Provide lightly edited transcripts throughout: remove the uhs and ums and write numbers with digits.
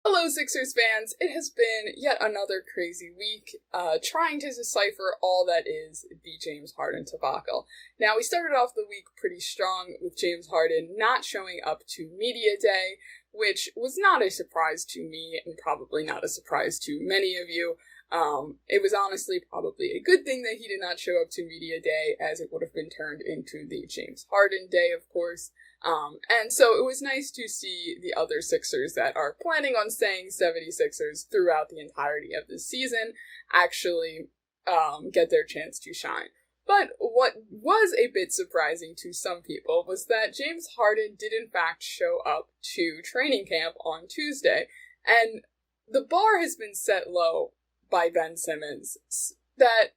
Hello, Sixers fans. It has been yet another crazy week, trying to decipher all that is the James Harden debacle. Now, we started off the week pretty strong with James Harden not showing up to Media Day, which was not a surprise to me and probably not a surprise to many of you. It was honestly probably a good thing that he did not show up to Media Day, as it would have been turned into the James Harden Day, of course. And so it was nice to see the other Sixers that are planning on staying 76ers throughout the entirety of the season actually get their chance to shine. But what was a bit surprising to some people was that James Harden did in fact show up to training camp on Tuesday. And the bar has been set low by Ben Simmons that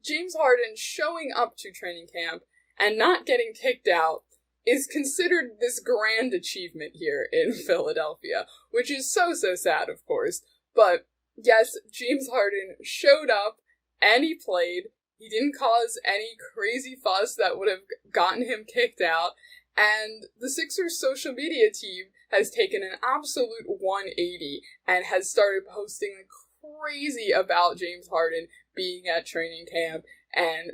James Harden showing up to training camp and not getting kicked out is considered this grand achievement here in Philadelphia, which is so sad, of course. But yes, James Harden showed up and he played. He didn't cause any crazy fuss that would have gotten him kicked out. And the Sixers social media team has taken an absolute 180 and has started posting crazy about James Harden being at training camp and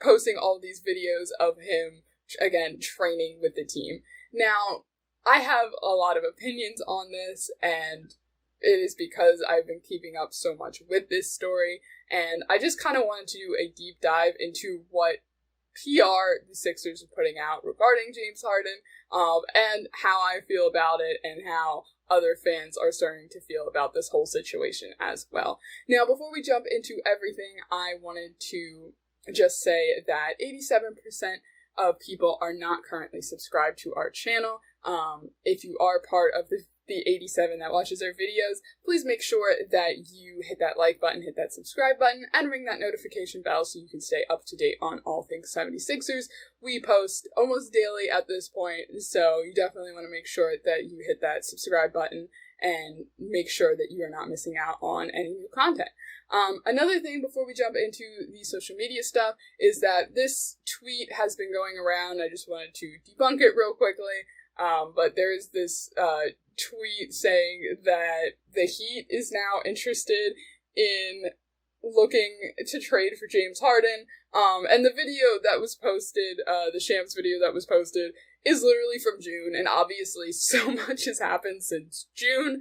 posting all these videos of him, again, training with the team. Now, I have a lot of opinions on this, and it is because I've been keeping up so much with this story, and I just kind of wanted to do a deep dive into what PR the Sixers are putting out regarding James Harden, and how I feel about it, and how other fans are starting to feel about this whole situation as well. Now, before we jump into everything, I wanted to just say that 87% of people are not currently subscribed to our channel. If you are part of the 87 that watches our videos, please make sure that you hit that like button, hit that subscribe button, and ring that notification bell so you can stay up to date on all things 76ers. We post almost daily at this point, so you definitely want to make sure that you hit that subscribe button and make sure that you are not missing out on any new content. Another thing before we jump into the social media stuff is that this tweet has been going around. I just wanted to debunk it real quickly. But there's this tweet saying that the Heat is now interested in looking to trade for James Harden. And the video that was posted, the Shams video that was posted, is literally from June, and obviously so much has happened since June,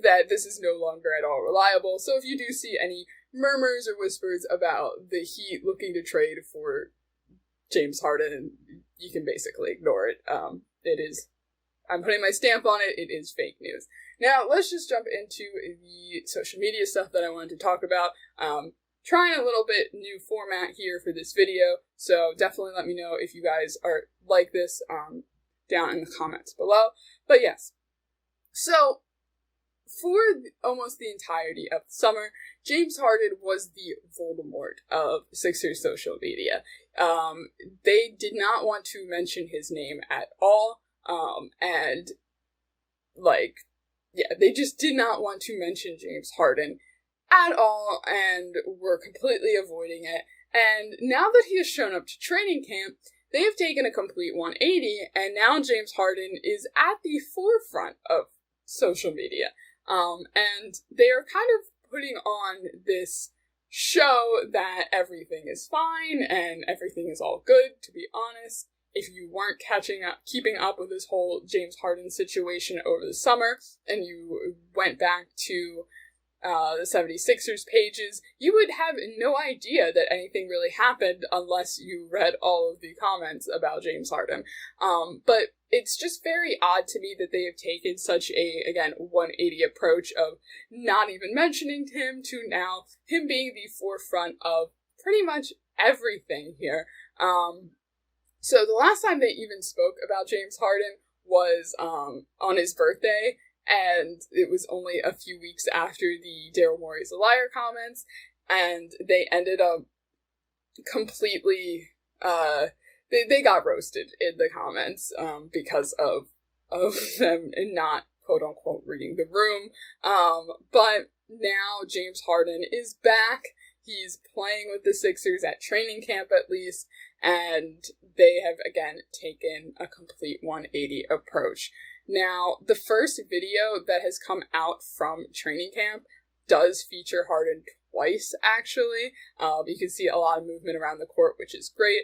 that this is no longer at all reliable. So if you do see any murmurs or whispers about the Heat looking to trade for James Harden, you can basically ignore it. I'm putting my stamp on it, it is fake news. Now, let's just jump into the social media stuff that I wanted to talk about. Trying a little bit new format here for this video, so definitely let me know if you guys are like this down in the comments below. But yes, so for almost the entirety of the summer, James Harden was the Voldemort of Sixers social media. They did not want to mention his name at all, they just did not want to mention James Harden at all, and were completely avoiding it. And now that he has shown up to training camp, they have taken a complete 180, and now James Harden is at the forefront of social media. And they are kind of putting on this show that everything is fine and everything is all good. To be honest, if you weren't keeping up with this whole James Harden situation over the summer, and you went back to the 76ers pages, you would have no idea that anything really happened unless you read all of the comments about James Harden. But it's just very odd to me that they have taken such a, again, 180 approach of not even mentioning him to now him being the forefront of pretty much everything here. So the last time they even spoke about James Harden was on his birthday, and it was only a few weeks after the Daryl Morey's a liar comments, and they ended up completely, they got roasted in the comments, because of them not, quote-unquote, reading the room. But now James Harden is back. He's playing with the Sixers at training camp, at least, and they have, again, taken a complete 180 approach. Now, the first video that has come out from training camp does feature Harden twice, actually. You can see a lot of movement around the court, which is great.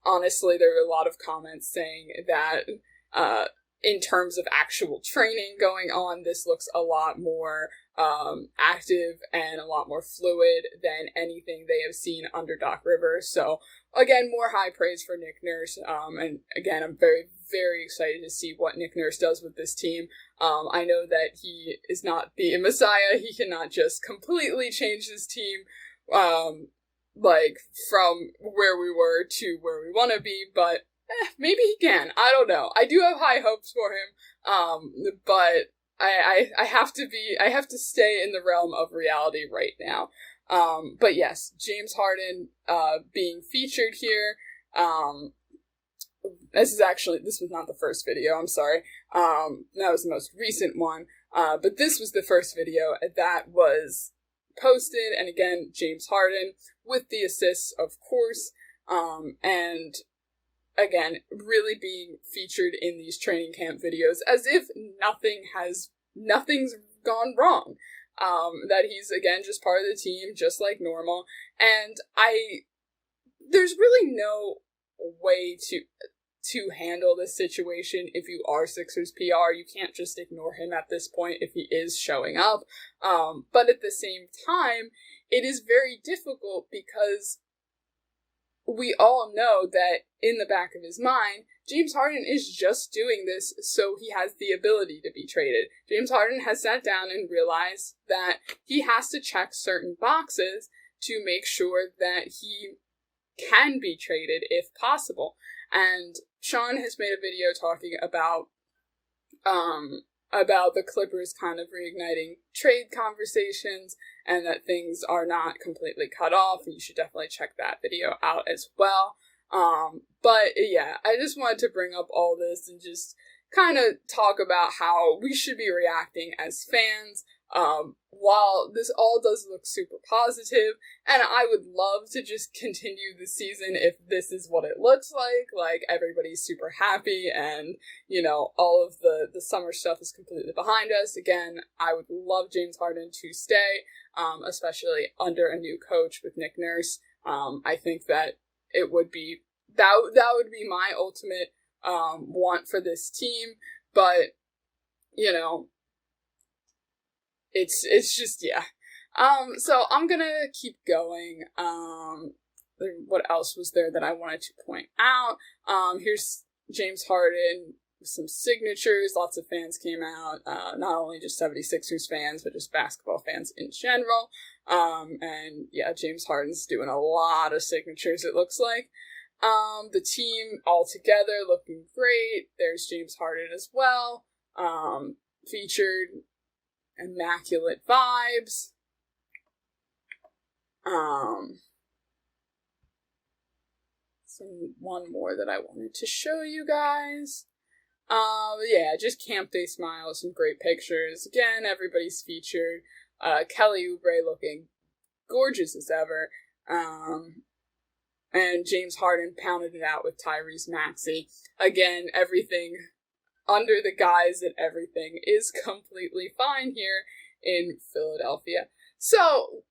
Honestly, there were a lot of comments saying that in terms of actual training going on, this looks a lot more active and a lot more fluid than anything they have seen under Doc Rivers. So, again, more high praise for Nick Nurse. And again, I'm very, very excited to see what Nick Nurse does with this team. I know that he is not the Messiah. He cannot just completely change this team, like, from where we were to where we want to be, but maybe he can. I don't know. I do have high hopes for him, but I have to stay in the realm of reality right now. But yes, James Harden being featured here. This was not the first video, I'm sorry. That was the most recent one. But this was the first video that was posted, and again, James Harden with the assists, of course, and again, really being featured in these training camp videos as if nothing's gone wrong. That he's, again, just part of the team, just like normal. And there's really no way to handle this situation if you are Sixers PR. You can't just ignore him at this point if he is showing up. But at the same time, it is very difficult because we all know that in the back of his mind, James Harden is just doing this so he has the ability to be traded. James Harden has sat down and realized that he has to check certain boxes to make sure that he can be traded if possible. And Sean has made a video talking about the Clippers kind of reigniting trade conversations and that things are not completely cut off, and you should definitely check that video out as well. But yeah, I just wanted to bring up all this and just kind of talk about how we should be reacting as fans. While this all does look super positive, and I would love to just continue the season if this is what it looks like everybody's super happy and, you know, all of the summer stuff is completely behind us. Again, I would love James Harden to stay, especially under a new coach with Nick Nurse. I think that it would be, that would be my ultimate, want for this team, but, you know, it's just, yeah. So I'm gonna keep going. What else was there that I wanted to point out? Here's James Harden with some signatures. Lots of fans came out, not only just 76ers fans, but just basketball fans in general. And yeah, James Harden's doing a lot of signatures, it looks like. The team all together looking great. There's James Harden as well. Featured immaculate vibes. One more that I wanted to show you guys. Yeah, just camp day smiles, some great pictures. Again, everybody's featured. Kelly Oubre looking gorgeous as ever. And James Harden pounded it out with Tyrese Maxey. Again, everything under the guise that everything is completely fine here in Philadelphia. So,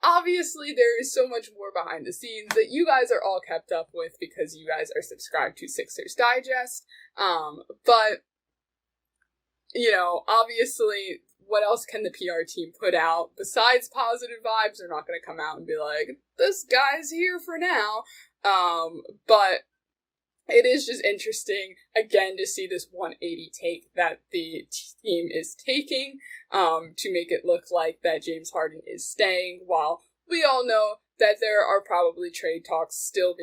obviously, there is so much more behind the scenes that you guys are all kept up with because you guys are subscribed to Sixers Digest. But, you know, obviously, what else can the PR team put out besides positive vibes? They're not going to come out and be like, this guy's here for now. But it is just interesting, again, to see this 180 take that the team is taking, to make it look like that James Harden is staying, while we all know that there are probably trade talks still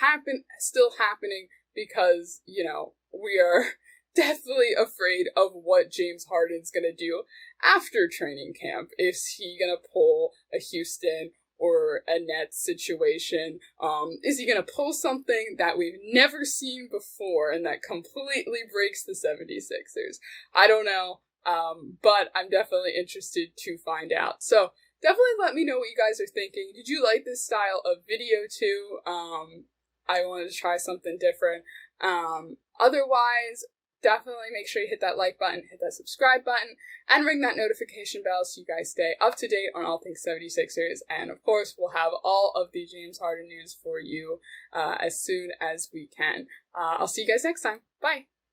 happening because, you know, we are definitely afraid of what James Harden's gonna do after training camp. Is he gonna pull a Houston or a Nets situation? Is he gonna pull something that we've never seen before and that completely breaks the 76ers? I don't know, but I'm definitely interested to find out. So definitely let me know what you guys are thinking. Did you like this style of video too? I wanted to try something different. Otherwise, definitely make sure you hit that like button, hit that subscribe button, and ring that notification bell so you guys stay up to date on all things 76ers. And of course, we'll have all of the James Harden news for you as soon as we can. I'll see you guys next time. Bye.